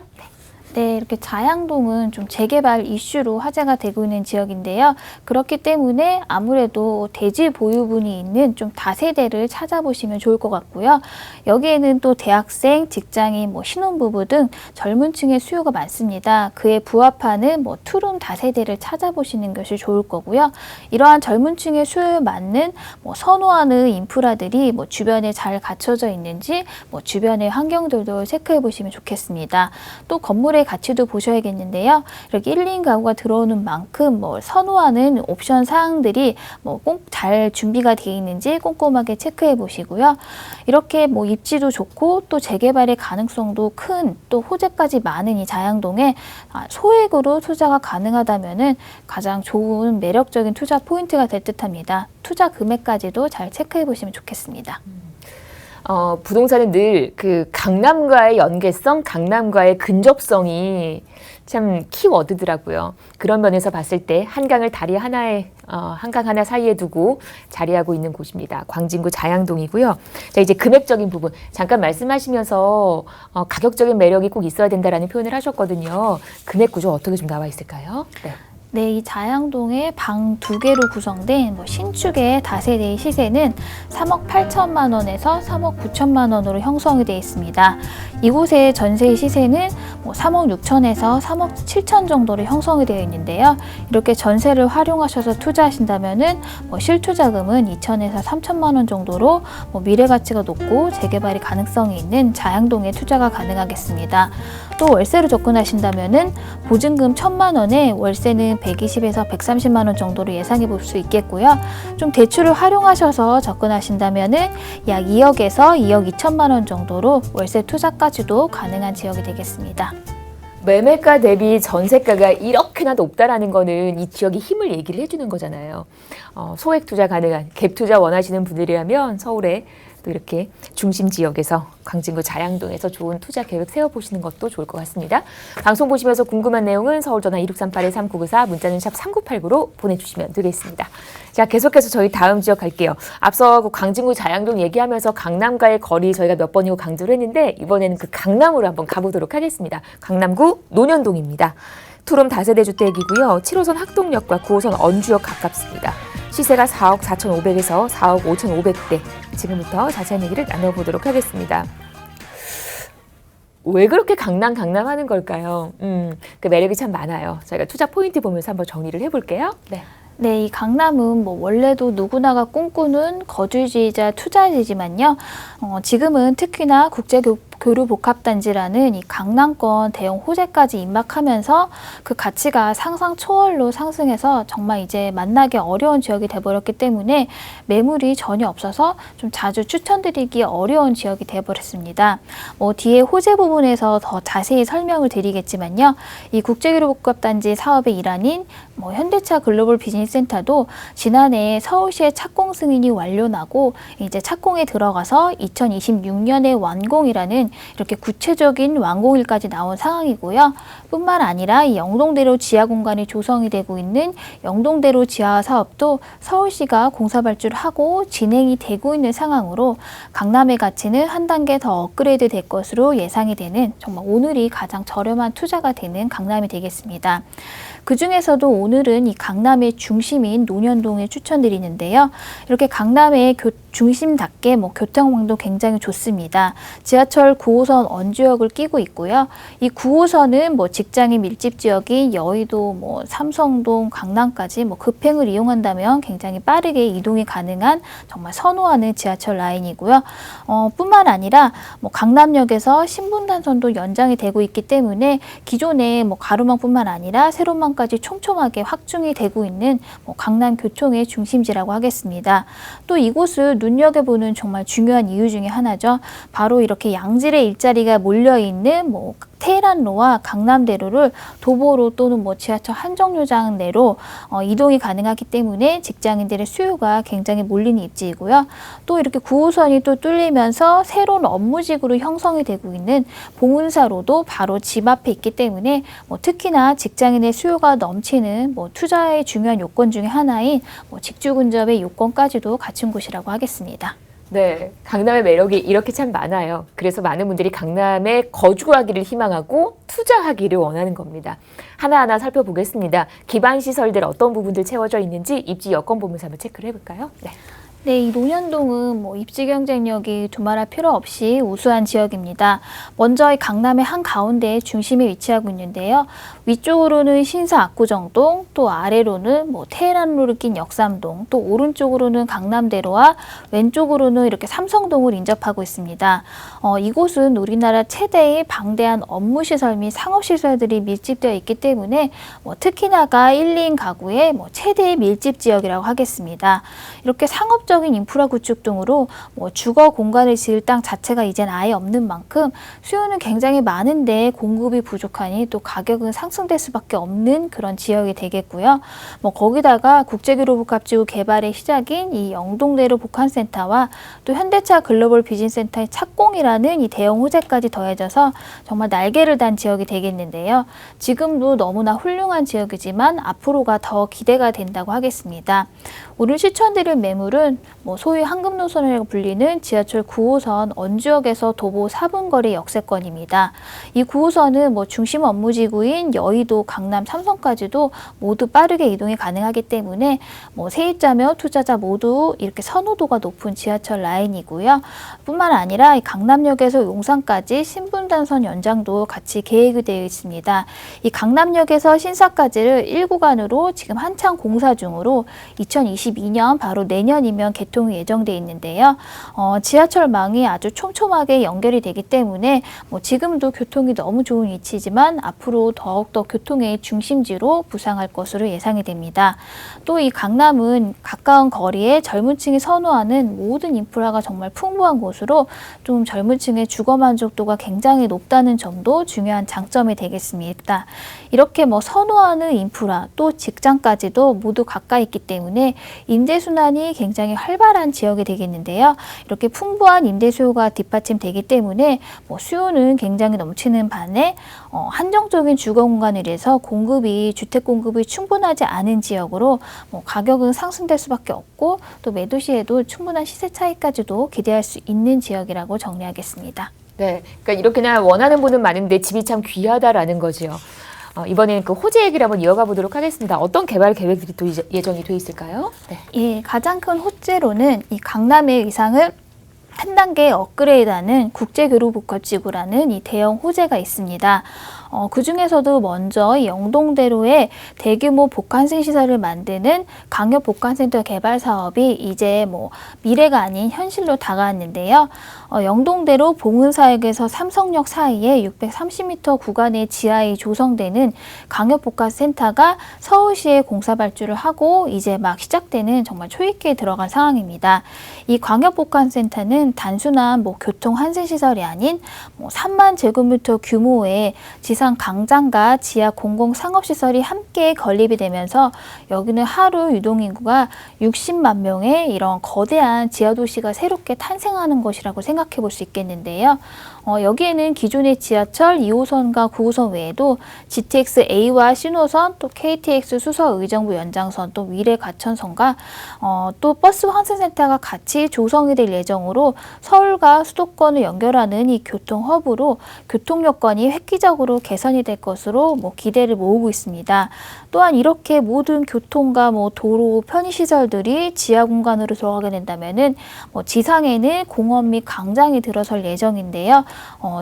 네, 이렇게 자양동은 좀 재개발 이슈로 화제가 되고 있는 지역인데요. 그렇기 때문에 아무래도 대지 보유분이 있는 좀 다세대를 찾아보시면 좋을 것 같고요. 여기에는 또 대학생, 직장인, 뭐 신혼부부 등 젊은 층의 수요가 많습니다. 그에 부합하는 뭐 투룸 다세대를 찾아보시는 것이 좋을 거고요. 이러한 젊은 층의 수요에 맞는 뭐 선호하는 인프라들이 뭐 주변에 잘 갖춰져 있는지 뭐 주변의 환경들도 체크해 보시면 좋겠습니다. 또 건물의 가치도 보셔야겠는데요. 이렇게 1인 가구가 들어오는 만큼 뭐 선호하는 옵션 사항들이 뭐 꼭 잘 준비가 되어 있는지 꼼꼼하게 체크해 보시고요. 이렇게 뭐 입지도 좋고 또 재개발의 가능성도 큰 또 호재까지 많은 이 자양동에 소액으로 투자가 가능하다면은 가장 좋은 매력적인 투자 포인트가 될 듯합니다. 투자 금액까지도 잘 체크해 보시면 좋겠습니다. 부동산은 늘 그 강남과의 연계성, 강남과의 근접성이 참 키워드더라고요. 그런 면에서 봤을 때 한강을 다리 하나에 한강 하나 사이에 두고 자리하고 있는 곳입니다. 광진구 자양동이고요. 자, 이제 금액적인 부분 잠깐 말씀하시면서 가격적인 매력이 꼭 있어야 된다라는 표현을 하셨거든요. 금액 구조 어떻게 좀 나와 있을까요? 네. 네, 이 자양동의 방 2개로 구성된 뭐 신축의 다세대의 시세는 3억 8천만 원에서 3억 9천만 원으로 형성이 되어 있습니다. 이곳의 전세의 시세는 뭐 3억 6천에서 3억 7천 정도로 형성이 되어 있는데요. 이렇게 전세를 활용하셔서 투자하신다면은 뭐 실투자금은 2천에서 3천만 원 정도로 뭐 미래 가치가 높고 재개발이 가능성이 있는 자양동에 투자가 가능하겠습니다. 또 월세로 접근하신다면은 보증금 1,000만 원에 월세는 120에서 130만 원 정도로 예상해 볼 수 있겠고요. 좀 대출을 활용하셔서 접근하신다면은 약 2억에서 2억 2천만 원 정도로 월세 투자까지도 가능한 지역이 되겠습니다. 매매가 대비 전세가가 이렇게나 높다라는 거는 이 지역의 힘을 얘기를 해주는 거잖아요. 소액 투자 가능한 갭 투자 원하시는 분들이라면 서울에 또 이렇게 중심 지역에서 광진구 자양동에서 좋은 투자 계획 세워보시는 것도 좋을 것 같습니다. 방송 보시면서 궁금한 내용은 서울전화 2638-3994 문자는 샵 3989로 보내주시면 되겠습니다. 자, 계속해서 저희 다음 지역 갈게요. 앞서 그 광진구 자양동 얘기하면서 강남과의 거리 저희가 몇 번이고 강조를 했는데 이번에는 그 강남으로 한번 가보도록 하겠습니다. 강남구 논현동입니다. 투룸 다세대 주택이고요. 7호선 학동역과 9호선 언주역 가깝습니다. 시세가 4억 4,500에서 4억 5,500대. 지금부터 자세한 얘기를 나눠보도록 하겠습니다. 왜 그렇게 강남 하는 걸까요? 그 매력이 참 많아요. 저희가 투자 포인트 보면서 한번 정리를 해볼게요. 네. 네, 이 강남은 뭐 원래도 누구나가 꿈꾸는 거주지이자 투자지지만요. 지금은 특히나 교류복합단지라는 이 강남권 대형 호재까지 임박하면서 그 가치가 상상 초월로 상승해서 정말 이제 만나기 어려운 지역이 돼버렸기 때문에 매물이 전혀 없어서 좀 자주 추천드리기 어려운 지역이 돼버렸습니다. 뒤에 호재 부분에서 더 자세히 설명을 드리겠지만요. 이 국제교류복합단지 사업의 일환인 현대차 글로벌 비즈니스센터도 지난해 서울시의 착공 승인이 완료나고 이제 착공에 들어가서 2026년에 완공이라는 이렇게 구체적인 완공일까지 나온 상황이고요. 뿐만 아니라 이 영동대로 지하 공간이 조성이 되고 있는 영동대로 지하 사업도 서울시가 공사 발주를 하고 진행이 되고 있는 상황으로 강남의 가치는 한 단계 더 업그레이드 될 것으로 예상이 되는 정말 오늘이 가장 저렴한 투자가 되는 강남이 되겠습니다. 그 중에서도 오늘은 이 강남의 중심인 논현동을 추천드리는데요. 이렇게 강남의 중심답게 교통망도 굉장히 좋습니다. 지하철 9호선 원주역을 끼고 있고요. 이 9호선은 직장인 밀집 지역인 여의도, 삼성동, 강남까지 급행을 이용한다면 굉장히 빠르게 이동이 가능한 정말 선호하는 지하철 라인이고요. 뿐만 아니라 강남역에서 신분당선도 연장이 되고 있기 때문에 기존의 가로망뿐만 아니라 세로망까지 촘촘하게 확충이 되고 있는 강남 교통의 중심지라고 하겠습니다. 또 이곳을 눈여겨보는 정말 중요한 이유 중에 하나죠. 바로 이렇게 양질의 일자리가 몰려있는 테헤란로와 강남대로를 도보로 또는 지하철 한정류장 내로 이동이 가능하기 때문에 직장인들의 수요가 굉장히 몰리는 입지이고요. 또 이렇게 9호선이 또 뚫리면서 새로운 업무지구로 형성이 되고 있는 봉은사로도 바로 집 앞에 있기 때문에 특히나 직장인의 수요가 넘치는 투자의 중요한 요건 중에 하나인 직주 근접의 요건까지도 갖춘 곳이라고 하겠습니다. 네, 강남의 매력이 이렇게 참 많아요. 그래서 많은 분들이 강남에 거주하기를 희망하고 투자하기를 원하는 겁니다. 하나하나 살펴보겠습니다. 기반 시설들 어떤 부분들 채워져 있는지 입지 여건 보면서 한번 체크를 해볼까요? 네, 이 논현동은 입지 경쟁력이 두말할 필요 없이 우수한 지역입니다. 먼저 이 강남의 한가운데 중심에 위치하고 있는데요. 위쪽으로는 신사 압구정동, 또 아래로는 테헤란로를 낀 역삼동, 또 오른쪽으로는 강남대로와 왼쪽으로는 이렇게 삼성동을 인접하고 있습니다. 이곳은 우리나라 최대의 방대한 업무시설 및 상업시설들이 밀집되어 있기 때문에 특히나가 1, 2인 가구의 최대의 밀집 지역이라고 하겠습니다. 이렇게 상업적인 인프라 구축 등으로 주거 공간을 지을 땅 자체가 이젠 아예 없는 만큼 수요는 굉장히 많은데 공급이 부족하니 또 가격은 상승될 수밖에 없는 그런 지역이 되겠고요. 거기다가 국제교류복합지구 개발의 시작인 이 영동대로 복합센터와 또 현대차 글로벌 비즈니스센터의 착공이라는 이 대형 호재까지 더해져서 정말 날개를 단 지역이 되겠는데요. 지금도 너무나 훌륭한 지역이지만 앞으로가 더 기대가 된다고 하겠습니다. 오늘 추천드릴 매물은 소위 황금노선이라고 불리는 지하철 9호선 원주역에서 도보 4분 거리 역세권입니다. 이 9호선은 중심 업무지구인 여의도, 강남, 삼성까지도 모두 빠르게 이동이 가능하기 때문에 세입자며 투자자 모두 이렇게 선호도가 높은 지하철 라인이고요. 뿐만 아니라 이 강남역에서 용산까지 신분당선 연장도 같이 계획이 되어 있습니다. 이 강남역에서 신사까지를 1구간으로 지금 한창 공사 중으로 2022년 바로 내년이면 개통이 예정돼 있는데요. 지하철망이 아주 촘촘하게 연결이 되기 때문에 지금도 교통이 너무 좋은 위치지만 앞으로 더욱더 교통의 중심지로 부상할 것으로 예상이 됩니다. 또 이 강남은 가까운 거리에 젊은 층이 선호하는 모든 인프라가 정말 풍부한 곳으로 좀 젊은 층의 주거 만족도가 굉장히 높다는 점도 중요한 장점이 되겠습니다. 이렇게 선호하는 인프라 또 직장까지도 모두 가까이 있기 때문에 임대순환이 굉장히 활발한 지역이 되겠는데요. 이렇게 풍부한 임대 수요가 뒷받침되기 때문에 수요는 굉장히 넘치는 반에 한정적인 주거 공간을 위해서 주택 공급이 충분하지 않은 지역으로 가격은 상승될 수밖에 없고 또 매도 시에도 충분한 시세 차이까지도 기대할 수 있는 지역이라고 정리하겠습니다. 네, 그러니까 이렇게나 원하는 분은 많은데 집이 참 귀하다라는 거죠. 이번에는 그 호재 얘기를 한번 이어가 보도록 하겠습니다. 어떤 개발 계획들이 또 예정이 돼 있을까요? 네. 예, 가장 큰 호재로는 이 강남의 위상을 한 단계 업그레이드하는 국제교류복합지구라는 이 대형 호재가 있습니다. 그중에서도 먼저 이 영동대로에 대규모 복합생시설을 만드는 강협복합센터 개발 사업이 이제 뭐 미래가 아닌 현실로 다가왔는데요. 영동대로 봉은사역에서 삼성역 사이에 630m 구간의 지하에 조성되는 강협복합센터가 서울시에 공사 발주를 하고 이제 막 시작되는 정말 초입기에 들어간 상황입니다. 이 광역복합센터는 단순한 뭐 교통 환승시설이 아닌 뭐 3만 제곱미터 규모의 지상 광장과 지하 공공상업시설이 함께 건립이 되면서 여기는 하루 유동인구가 60만 명의 이런 거대한 지하도시가 새롭게 탄생하는 것이라고 생각해 볼 수 있겠는데요. 여기에는 기존의 지하철 2호선과 9호선 외에도 GTX A와 신호선, 또 KTX 수서 의정부 연장선, 또 위례 과천선과 또 버스 환승센터가 같이 조성이 될 예정으로 서울과 수도권을 연결하는 이 교통 허브로 교통 여건이 획기적으로 개선이 될 것으로 뭐 기대를 모으고 있습니다. 또한 이렇게 모든 교통과 뭐 도로, 편의시설들이 지하 공간으로 들어가게 된다면은 뭐 지상에는 공원 및 광장이 들어설 예정인데요.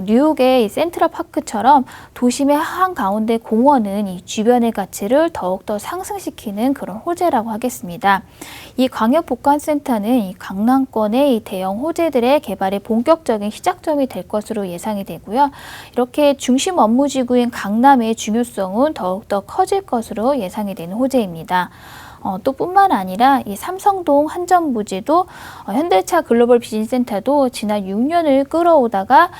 뉴욕의 이 센트럴파크처럼 도심의 한가운데 공원은 이 주변의 가치를 더욱더 상승시키는 그런 호재라고 하겠습니다. 이 광역복합센터는 이 강남권의 이 대형 호재들의 개발의 본격적인 시작점이 될 것으로 예상이 되고요. 이렇게 중심 업무지구인 강남의 중요성은 더욱더 커질 것으로 예상이 되는 호재입니다. 또 뿐만 아니라 이 삼성동 한전부지도 현대차 글로벌 비즈니스센터도 지난 6년을 끌어오다가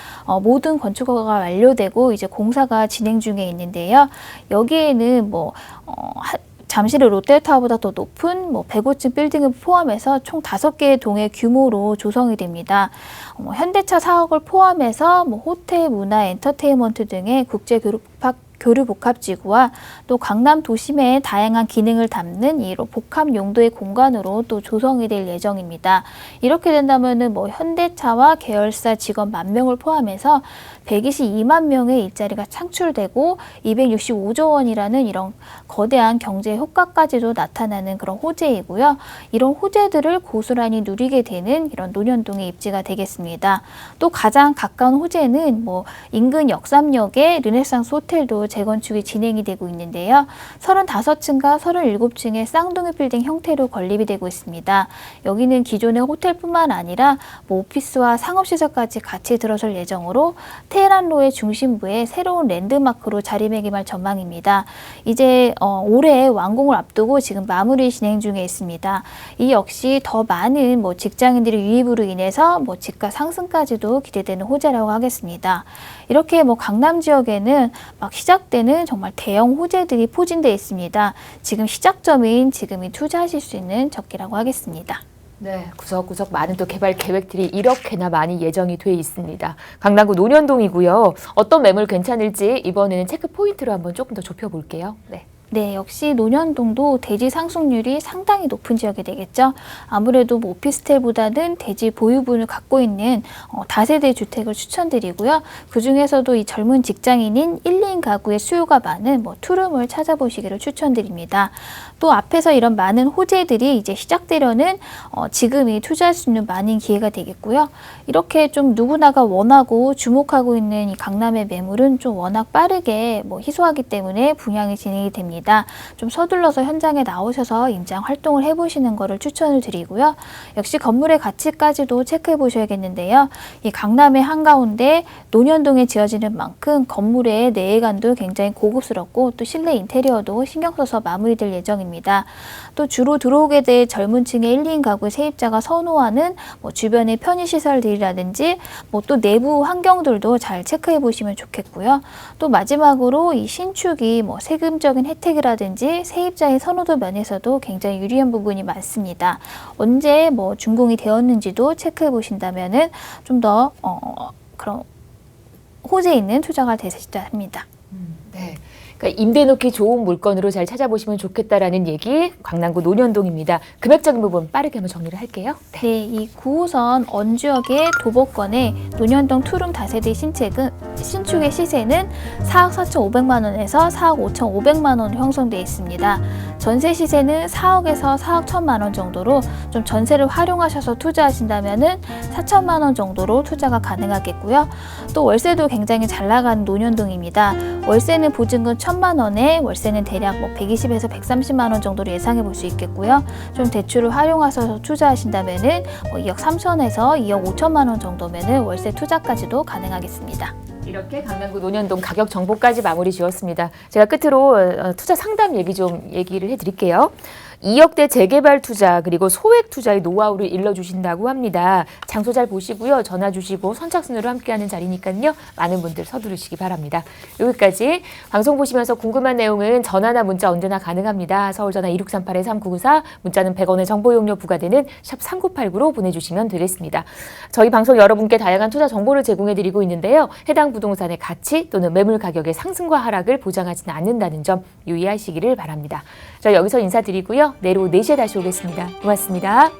모든 건축허가 완료되고 이제 공사가 진행 중에 있는데요. 여기에는 뭐 잠실의 롯데타워보다 더 높은 105층 빌딩을 포함해서 총 5개의 동의 규모로 조성이 됩니다. 현대차 사옥을 포함해서 호텔, 문화, 엔터테인먼트 등의 국제 교류복합지구와 또 강남 도심의 다양한 기능을 담는 이 복합 용도의 공간으로 또 조성이 될 예정입니다. 이렇게 된다면은 현대차와 계열사 직원 10,000명을 포함해서 122만 명의 일자리가 창출되고 265조 원이라는 이런 거대한 경제 효과까지도 나타나는 그런 호재이고요. 이런 호재들을 고스란히 누리게 되는 이런 논현동의 입지가 되겠습니다. 또 가장 가까운 호재는 인근 역삼역의 르네상스 호텔도 재건축이 진행이 되고 있는데요. 35층과 37층의 쌍둥이 빌딩 형태로 건립이 되고 있습니다. 여기는 기존의 호텔뿐만 아니라 오피스와 상업시설까지 같이 들어설 예정으로 테헤란로의 중심부에 새로운 랜드마크로 자리매김할 전망입니다. 이제 올해 완공을 앞두고 지금 마무리 진행 중에 있습니다. 이 역시 더 많은 직장인들의 유입으로 인해서 집가 상승까지도 기대되는 호재라고 하겠습니다. 이렇게 강남 지역에는 막 시작되는 정말 대형 호재들이 포진되어 있습니다. 지금 시작점인 지금이 투자하실 수 있는 적기라고 하겠습니다. 네, 구석구석 많은 또 개발 계획들이 이렇게나 많이 예정이 돼 있습니다. 강남구 논현동이고요. 어떤 매물 괜찮을지 이번에는 체크 포인트로 한번 조금 더 좁혀볼게요. 네, 역시 논현동도 대지 상승률이 상당히 높은 지역이 되겠죠. 아무래도 오피스텔보다는 대지 보유분을 갖고 있는 다세대 주택을 추천드리고요. 그중에서도 이 젊은 직장인인 1, 2인 가구의 수요가 많은 투룸을 찾아보시기를 추천드립니다. 또 앞에서 이런 많은 호재들이 이제 시작되려는 지금이 투자할 수 있는 많은 기회가 되겠고요. 이렇게 좀 누구나가 원하고 주목하고 있는 이 강남의 매물은 좀 워낙 빠르게 희소하기 때문에 분양이 진행이 됩니다. 좀 서둘러서 현장에 나오셔서 임장 활동을 해보시는 것을 추천을 드리고요. 역시 건물의 가치까지도 체크해 보셔야겠는데요. 이 강남의 한가운데 논현동에 지어지는 만큼 건물의 내외관도 굉장히 고급스럽고 또 실내 인테리어도 신경 써서 마무리될 예정입니다. 또 주로 들어오게 될 젊은 층의 1, 2인 가구 세입자가 선호하는 주변의 편의시설들이라든지 또 내부 환경들도 잘 체크해 보시면 좋겠고요. 또 마지막으로 이 신축이 세금적인 혜택이라든지 세입자의 선호도 면에서도 굉장히 유리한 부분이 많습니다. 언제 준공이 되었는지도 체크해 보신다면은 좀 더 그런 호재 있는 투자가 되시다 합니다. 네. 그러니까 임대 놓기 좋은 물건으로 잘 찾아보시면 좋겠다라는 얘기, 강남구 논현동입니다. 금액적인 부분 빠르게 한번 정리를 할게요. 네, 이 9호선 언주역의 도보권의 논현동 투룸 다세대 신축의 시세는 4억 4,500만 원에서 4억 5,500만 원으로 형성되어 있습니다. 전세 시세는 4억에서 4억 1천만 원 정도로 좀 전세를 활용하셔서 투자하신다면은 4천만 원 정도로 투자가 가능하겠고요. 또 월세도 굉장히 잘 나가는 논현동입니다. 월세는 보증금 1천만 원에 월세는 대략 120에서 130만 원 정도로 예상해 볼 수 있겠고요. 좀 대출을 활용하셔서 투자하신다면은 2억 3천에서 2억 5천만 원 정도면은 월세 투자까지도 가능하겠습니다. 이렇게 강남구 논현동 가격 정보까지 마무리 지었습니다. 제가 끝으로 투자 상담 얘기를 해드릴게요. 2억대 재개발 투자 그리고 소액 투자의 노하우를 일러주신다고 합니다. 장소 잘 보시고요. 전화 주시고 선착순으로 함께하는 자리니까요. 많은 분들 서두르시기 바랍니다. 여기까지 방송 보시면서 궁금한 내용은 전화나 문자 언제나 가능합니다. 서울전화 2638-3994 문자는 100원의 정보 이용료 부과되는 샵 3989로 보내주시면 되겠습니다. 저희 방송 여러분께 다양한 투자 정보를 제공해드리고 있는데요. 해당 부동산의 가치 또는 매물 가격의 상승과 하락을 보장하지는 않는다는 점 유의하시기를 바랍니다. 저 여기서 인사드리고요. 내일 오후 4시에 다시 오겠습니다. 고맙습니다.